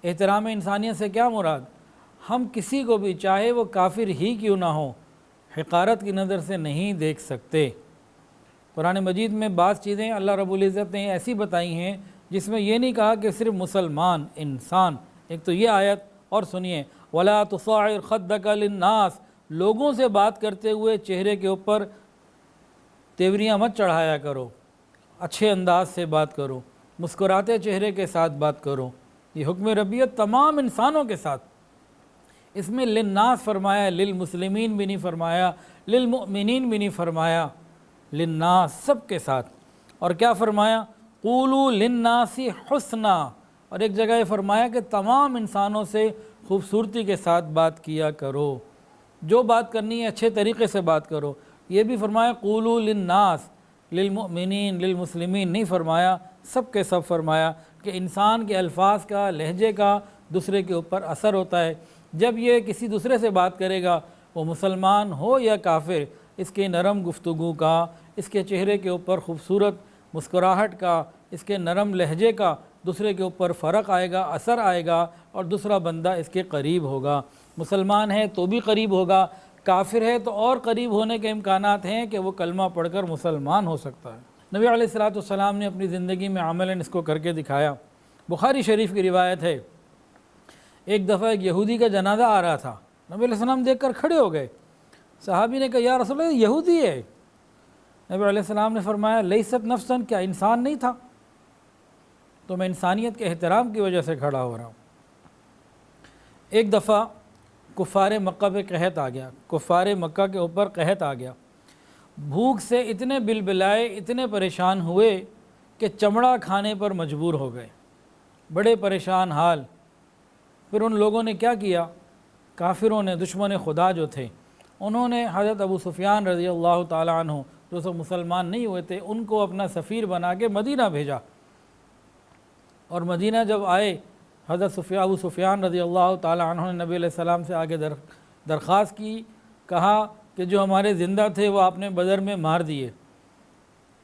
احترام انسانیت سے کیا مراد؟ ہم کسی کو بھی چاہے وہ کافر ہی کیوں نہ ہو حقارت کی نظر سے نہیں دیکھ سکتے۔ قرآن مجید میں بعض چیزیں اللہ رب العزت نے ایسی بتائی ہیں جس میں یہ نہیں کہا کہ صرف مسلمان انسان، ایک تو یہ آیت، اور سنیے وَلَا تُصَعِّرْ خَدَّكَ لِلنَّاسِ، لوگوں سے بات کرتے ہوئے چہرے کے اوپر تیوریاں مت چڑھایا کرو، اچھے انداز سے بات کرو، مسکراتے چہرے کے ساتھ بات کرو۔ یہ حکم ربیت تمام انسانوں کے ساتھ، اس میں للناس فرمایا، للمسلمین بھی نہیں فرمایا، للمؤمنین بھی نہیں فرمایا، للناس سب کے ساتھ۔ اور کیا فرمایا؟ قولوا للناس حسنا، اور ایک جگہ یہ فرمایا کہ تمام انسانوں سے خوبصورتی کے ساتھ بات کیا کرو، جو بات کرنی ہے اچھے طریقے سے بات کرو۔ یہ بھی فرمایا قولوا للناس، للمؤمنین للمسلمین نہیں فرمایا، سب کے سب فرمایا کہ انسان کے الفاظ کا، لہجے کا دوسرے کے اوپر اثر ہوتا ہے۔ جب یہ کسی دوسرے سے بات کرے گا، وہ مسلمان ہو یا کافر، اس کے نرم گفتگو کا، اس کے چہرے کے اوپر خوبصورت مسکراہٹ کا، اس کے نرم لہجے کا دوسرے کے اوپر فرق آئے گا، اثر آئے گا، اور دوسرا بندہ اس کے قریب ہوگا۔ مسلمان ہے تو بھی قریب ہوگا، کافر ہے تو اور قریب ہونے کے امکانات ہیں کہ وہ کلمہ پڑھ کر مسلمان ہو سکتا ہے۔ نبی علیہ السلام نے اپنی زندگی میں عملاً اس کو کر کے دکھایا۔ بخاری شریف کی روایت ہے، ایک دفعہ ایک یہودی کا جنازہ آ رہا تھا، نبی علیہ السلام دیکھ کر کھڑے ہو گئے۔ صحابی نے کہا یا رسول اللہ یہودی ہے۔ نبی علیہ السلام نے فرمایا لیست نفسن، کیا انسان نہیں تھا؟ تو میں انسانیت کے احترام کی وجہ سے کھڑا ہو رہا ہوں۔ ایک دفعہ کفار مکہ پہ قحط آ گیا، کفار مکہ کے اوپر قحط آ گیا، بھوک سے اتنے بلبلائے، اتنے پریشان ہوئے کہ چمڑا کھانے پر مجبور ہو گئے، بڑے پریشان حال۔ پھر ان لوگوں نے کیا کیا؟ کافروں نے، دشمن خدا جو تھے، انہوں نے حضرت ابو سفیان رضی اللہ تعالیٰ عنہ جو سب مسلمان نہیں ہوئے تھے ان کو اپنا سفیر بنا کے مدینہ بھیجا، اور مدینہ جب آئے حضرت ابو سفیان رضی اللہ تعالیٰ عنہ نے نبی علیہ السلام سے آگے درخواست کی، کہا کہ جو ہمارے زندہ تھے وہ آپ نے بدر میں مار دیے،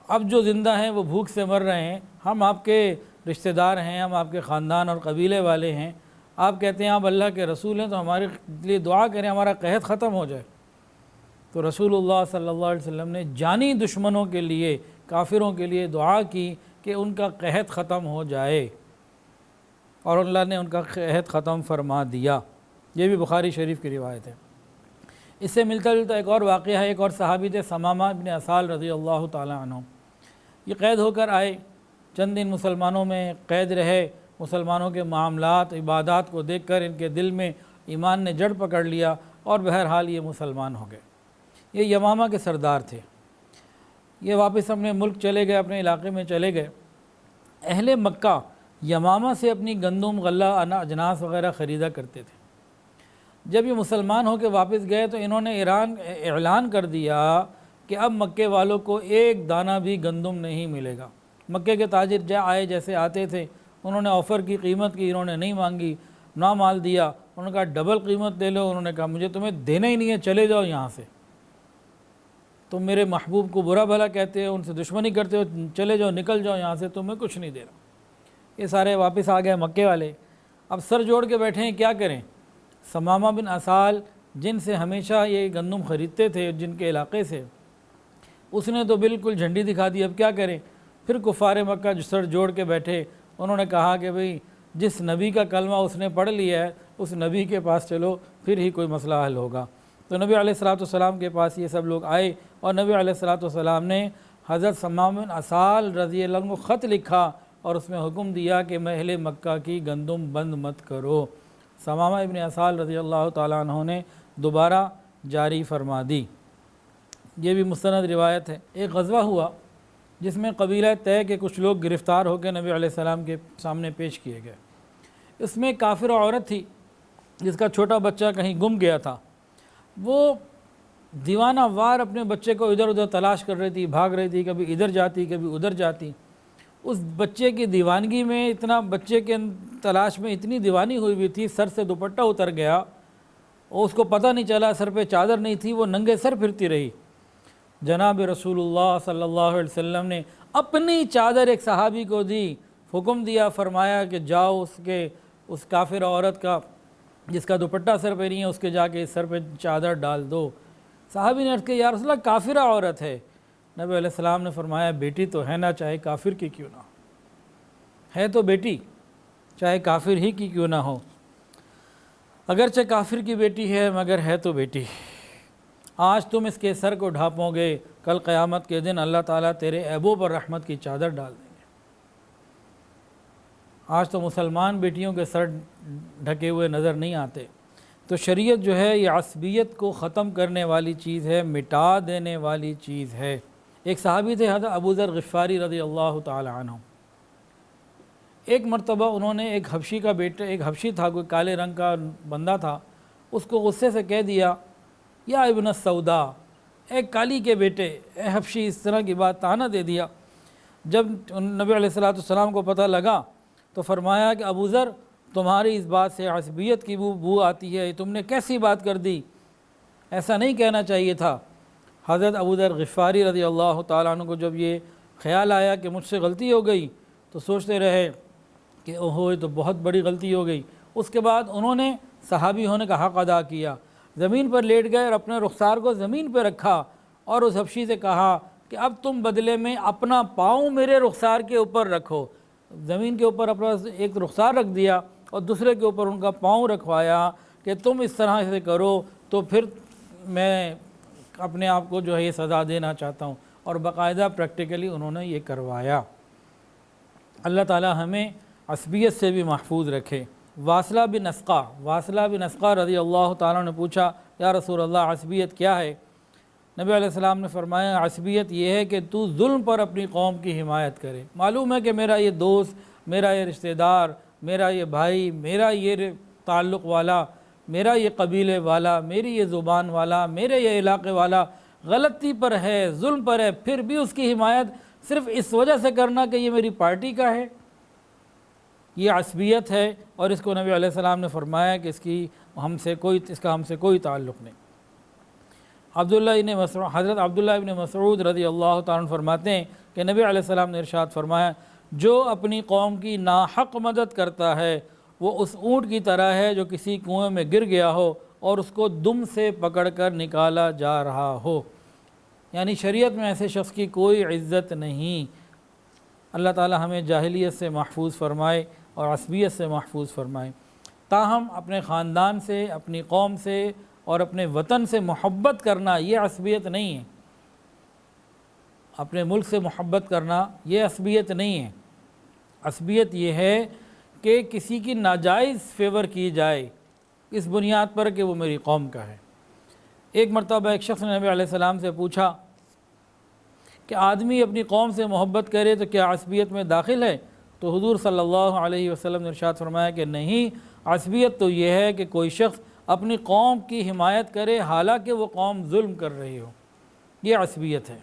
اب جو زندہ ہیں وہ بھوک سے مر رہے ہیں، ہم آپ کے رشتہ دار ہیں، ہم آپ کے خاندان اور قبیلے والے ہیں، آپ کہتے ہیں آپ اللہ کے رسول ہیں تو ہمارے لیے دعا کریں ہمارا قحط ختم ہو جائے۔ تو رسول اللہ صلی اللہ علیہ وسلم نے جانی دشمنوں کے لیے، کافروں کے لیے دعا کی کہ ان کا قحط ختم ہو جائے، اور اللہ نے ان کا قحط ختم فرما دیا۔ یہ بھی بخاری شریف کی روایت ہے۔ اس سے ملتا جلتا ایک اور واقعہ ہے، ایک اور صحابی تھے ثمامہ بن اسال رضی اللہ تعالیٰ عنہ، یہ قید ہو کر آئے، چند دن مسلمانوں میں قید رہے، مسلمانوں کے معاملات عبادات کو دیکھ کر ان کے دل میں ایمان نے جڑ پکڑ لیا، اور بہرحال یہ مسلمان ہو گئے۔ یہ یمامہ کے سردار تھے، یہ واپس اپنے ملک چلے گئے، اپنے علاقے میں چلے گئے۔ اہل مکہ یمامہ سے اپنی گندم، غلہ، اجناس وغیرہ خریدا کرتے تھے۔ جب یہ مسلمان ہو کے واپس گئے تو انہوں نے اعلان کر دیا کہ اب مکے والوں کو ایک دانہ بھی گندم نہیں ملے گا۔ مکے کے تاجر آئے جیسے آتے تھے، انہوں نے آفر کی، قیمت کی، انہوں نے نہیں مانگی، نہ مال دیا، انہوں نے کہا ڈبل قیمت دے لو، انہوں نے کہا مجھے تمہیں دینا ہی نہیں ہے، چلے جاؤ یہاں سے، تم میرے محبوب کو برا بھلا کہتے ہو، ان سے دشمنی کرتے ہو، چلے جاؤ، نکل جاؤ یہاں سے، تمہیں کچھ نہیں دے رہا۔ یہ سارے واپس آ گئے مکے والے، اب سر جوڑ کے بیٹھے ہیں کیا کریں۔ ثمامہ بن اسال جن سے ہمیشہ یہ گندم خریدتے تھے، جن کے علاقے سے، اس نے تو بالکل جھنڈی دکھا دی، اب کیا کریں۔ پھر کفار مکہ جو سر جوڑ کے بیٹھے، انہوں نے کہا کہ بھئی جس نبی کا کلمہ اس نے پڑھ لیا ہے اس نبی کے پاس چلو، پھر ہی کوئی مسئلہ حل ہوگا۔ تو نبی علیہ السلام کے پاس یہ سب لوگ آئے، اور نبی علیہ السلام نے حضرت ثمامہ بن اسال رضی اللہ عنہ کو خط لکھا، اور اس میں حکم دیا کہ اہل مکہ کی گندم بند مت کرو۔ ثمامہ ابن اسال رضی اللہ تعالیٰ عنہ نے دوبارہ جاری فرما دی۔ یہ بھی مستند روایت ہے۔ ایک غزوہ ہوا جس میں قبیلہ طے کے کچھ لوگ گرفتار ہو کے نبی علیہ السلام کے سامنے پیش کیے گئے۔ اس میں کافر عورت تھی جس کا چھوٹا بچہ کہیں گم گیا تھا، وہ دیوانہ وار اپنے بچے کو ادھر ادھر تلاش کر رہی تھی، بھاگ رہی تھی، کبھی ادھر جاتی کبھی ادھر جاتی۔ اس بچے کی دیوانگی میں اتنا، بچے کے تلاش میں اتنی دیوانی ہوئی ہوئی تھی، سر سے دوپٹہ اتر گیا اور اس کو پتہ نہیں چلا، سر پہ چادر نہیں تھی، وہ ننگے سر پھرتی رہی۔ جناب رسول اللہ صلی اللہ علیہ وسلم نے اپنی چادر ایک صحابی کو دی، حکم دیا، فرمایا کہ جاؤ اس کے اس کافر عورت کا جس کا دوپٹہ سر پہ نہیں ہے اس کے جا کے سر پہ چادر ڈال دو۔ صحابی نے عرض کیا یا رسول اللہ کافرہ عورت ہے۔ نبی علیہ السلام نے فرمایا بیٹی تو ہے نا، چاہے کافر کی کیوں نہ ہو، ہے تو بیٹی چاہے کافر ہی کی کیوں نہ ہو، اگرچہ کافر کی بیٹی ہے مگر ہے تو بیٹی۔ آج تم اس کے سر کو ڈھانپو گے، کل قیامت کے دن اللہ تعالیٰ تیرے عیبوں پر رحمت کی چادر ڈال دیں گے۔ آج تو مسلمان بیٹیوں کے سر ڈھکے ہوئے نظر نہیں آتے۔ تو شریعت جو ہے یہ عصبیت کو ختم کرنے والی چیز ہے، مٹا دینے والی چیز ہے۔ ایک صحابی تھے حضرت ابو ذر غفاری رضی اللہ تعالی عنہ۔ ایک مرتبہ انہوں نے ایک حبشی کا بیٹا، ایک حبشی تھا، کوئی کالے رنگ کا بندہ تھا، اس کو غصے سے کہہ دیا یا ابن السودا، اے کالی کے بیٹے، اے حبشی، اس طرح کی بات طعنہ دے دیا۔ جب نبی علیہ السلام کو پتہ لگا تو فرمایا کہ ابو ذر تمہاری اس بات سے عصبیت کی بو آتی ہے، تم نے کیسی بات کر دی، ایسا نہیں کہنا چاہیے تھا۔ حضرت ابو ذر غفاری رضی اللہ تعالیٰ عنہ کو جب یہ خیال آیا کہ مجھ سے غلطی ہو گئی تو سوچتے رہے کہ اوہو یہ تو بہت بڑی غلطی ہو گئی۔ اس کے بعد انہوں نے صحابی ہونے کا حق ادا کیا، زمین پر لیٹ گئے اور اپنے رخسار کو زمین پہ رکھا اور اس حبشی سے کہا کہ اب تم بدلے میں اپنا پاؤں میرے رخسار کے اوپر رکھو۔ زمین کے اوپر اپنا ایک رخسار رکھ دیا اور دوسرے کے اوپر ان کا پاؤں رکھوایا کہ تم اس طرح سے کرو تو پھر میں اپنے آپ کو جو ہے یہ سزا دینا چاہتا ہوں، اور باقاعدہ پریکٹیکلی انہوں نے یہ کروایا۔ اللہ تعالی ہمیں عصبیت سے بھی محفوظ رکھے۔ واصلہ بن اسقع رضی اللہ تعالیٰ نے پوچھا یا رسول اللہ عصبیت کیا ہے؟ نبی علیہ السلام نے فرمایا عصبیت یہ ہے کہ تو ظلم پر اپنی قوم کی حمایت کرے۔ معلوم ہے کہ میرا یہ دوست، میرا یہ رشتہ دار، میرا یہ بھائی، میرا یہ تعلق والا، میرا یہ قبیلے والا، میری یہ زبان والا، میرے یہ علاقے والا غلطی پر ہے، ظلم پر ہے، پھر بھی اس کی حمایت صرف اس وجہ سے کرنا کہ یہ میری پارٹی کا ہے، یہ عصبیت ہے۔ اور اس کو نبی علیہ السلام نے فرمایا کہ اس کا ہم سے کوئی تعلق نہیں۔ حضرت عبداللہ ابن مسعود رضی اللہ تعالیٰ عنہ فرماتے ہیں کہ نبی علیہ السلام نے ارشاد فرمایا جو اپنی قوم کی ناحق مدد کرتا ہے وہ اس اونٹ کی طرح ہے جو کسی کنویں میں گر گیا ہو اور اس کو دم سے پکڑ کر نکالا جا رہا ہو۔ یعنی شریعت میں ایسے شخص کی کوئی عزت نہیں۔ اللہ تعالی ہمیں جاہلیت سے محفوظ فرمائے اور عصبیت سے محفوظ فرمائے۔ تاہم اپنے خاندان سے، اپنی قوم سے اور اپنے وطن سے محبت کرنا یہ عصبیت نہیں ہے۔ اپنے ملک سے محبت کرنا یہ عصبیت نہیں ہے۔ عصبیت یہ ہے کہ کسی کی ناجائز فیور کی جائے اس بنیاد پر کہ وہ میری قوم کا ہے۔ ایک مرتبہ ایک شخص نے نبی علیہ السلام سے پوچھا کہ آدمی اپنی قوم سے محبت کرے تو کیا عصبیت میں داخل ہے؟ تو حضور صلی اللہ علیہ وسلم نے ارشاد فرمایا کہ نہیں، عصبیت تو یہ ہے کہ کوئی شخص اپنی قوم کی حمایت کرے حالانکہ وہ قوم ظلم کر رہی ہو، یہ عصبیت ہے۔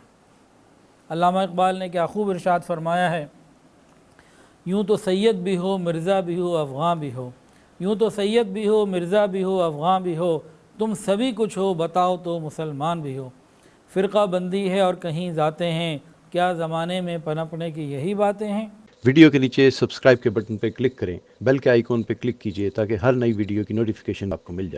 علامہ اقبال نے کیا خوب ارشاد فرمایا ہے، یوں تو سید بھی ہو، مرزا بھی ہو، افغان بھی ہو، یوں تو سید بھی ہو، مرزا بھی ہو، افغان بھی ہو، تم سبھی کچھ ہو، بتاؤ تو مسلمان بھی ہو۔ فرقہ بندی ہے اور کہیں ذاتیں ہیں، کیا زمانے میں پنپنے کی یہی باتیں ہیں؟ ویڈیو کے نیچے سبسکرائب کے بٹن پہ کلک کریں، بیل کے آئیکن پہ کلک کیجئے تاکہ ہر نئی ویڈیو کی نوٹیفیکیشن آپ کو مل جائے۔